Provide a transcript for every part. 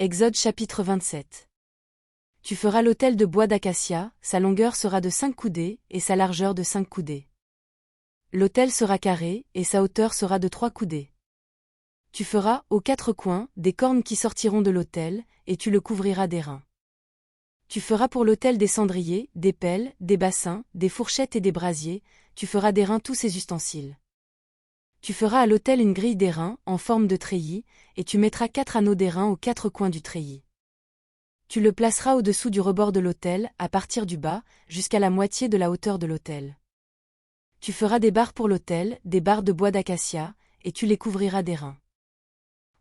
Exode chapitre 27. Tu feras l'autel de bois d'acacia, sa longueur sera de 5 coudées, et sa largeur de 5 coudées. L'autel sera carré, et sa hauteur sera de 3 coudées. Tu feras, aux 4 coins, des cornes qui sortiront de l'autel, et tu le couvriras d'airain. Tu feras pour l'autel des cendriers, des pelles, des bassins, des fourchettes et des brasiers, tu feras d'airain tous ces ustensiles. Tu feras à l'autel une grille d'airain, en forme de treillis, et tu mettras 4 anneaux d'airain aux 4 coins du treillis. Tu le placeras au-dessous du rebord de l'autel, à partir du bas, jusqu'à la moitié de la hauteur de l'autel. Tu feras des barres pour l'autel, des barres de bois d'acacia, et tu les couvriras d'airain.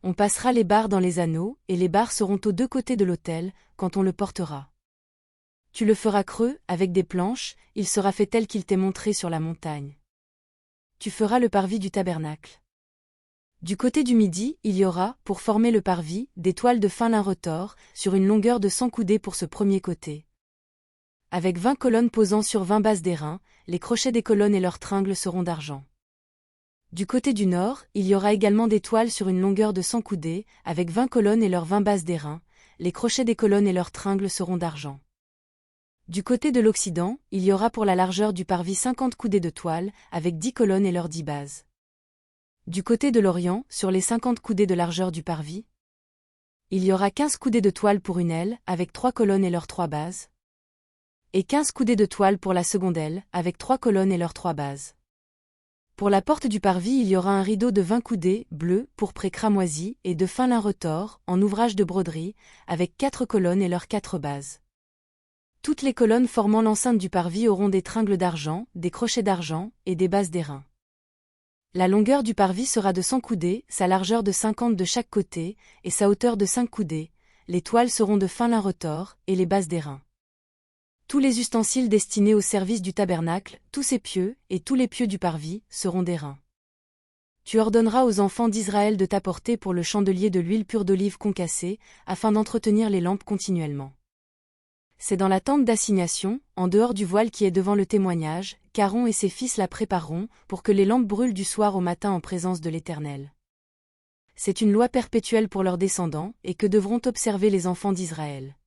On passera les barres dans les anneaux, et les barres seront aux 2 côtés de l'autel, quand on le portera. Tu le feras creux, avec des planches, il sera fait tel qu'il t'est montré sur la montagne. Tu feras le parvis du tabernacle. Du côté du midi, il y aura, pour former le parvis, des toiles de fin lin retors, sur une longueur de 100 coudées pour ce premier côté. Avec 20 colonnes posant sur 20 bases d'airain, les crochets des colonnes et leurs tringles seront d'argent. Du côté du nord, il y aura également des toiles sur une longueur de 100 coudées, avec 20 colonnes et leurs 20 bases d'airain, les crochets des colonnes et leurs tringles seront d'argent. Du côté de l'Occident, il y aura pour la largeur du parvis 50 coudées de toile, avec 10 colonnes et leurs 10 bases. Du côté de l'Orient, sur les 50 coudées de largeur du parvis, il y aura 15 coudées de toile pour une aile, avec 3 colonnes et leurs 3 bases. Et 15 coudées de toile pour la seconde aile, avec 3 colonnes et leurs 3 bases. Pour la porte du parvis, il y aura un rideau de 20 coudées, bleu, pourpre et cramoisi, et de fin lin retors, en ouvrage de broderie, avec 4 colonnes et leurs 4 bases. Toutes les colonnes formant l'enceinte du parvis auront des tringles d'argent, des crochets d'argent, et des bases d'airain. La longueur du parvis sera de 100 coudées, sa largeur de 50 de chaque côté, et sa hauteur de 5 coudées. Les toiles seront de fin lin retors, et les bases d'airain. Tous les ustensiles destinés au service du tabernacle, tous ses pieux, et tous les pieux du parvis, seront d'airain. Tu ordonneras aux enfants d'Israël de t'apporter pour le chandelier de l'huile pure d'olive concassée, afin d'entretenir les lampes continuellement. C'est dans la tente d'assignation, en dehors du voile qui est devant le témoignage, qu'Aaron et ses fils la prépareront, pour que les lampes brûlent du soir au matin en présence de l'Éternel. C'est une loi perpétuelle pour leurs descendants, et que devront observer les enfants d'Israël.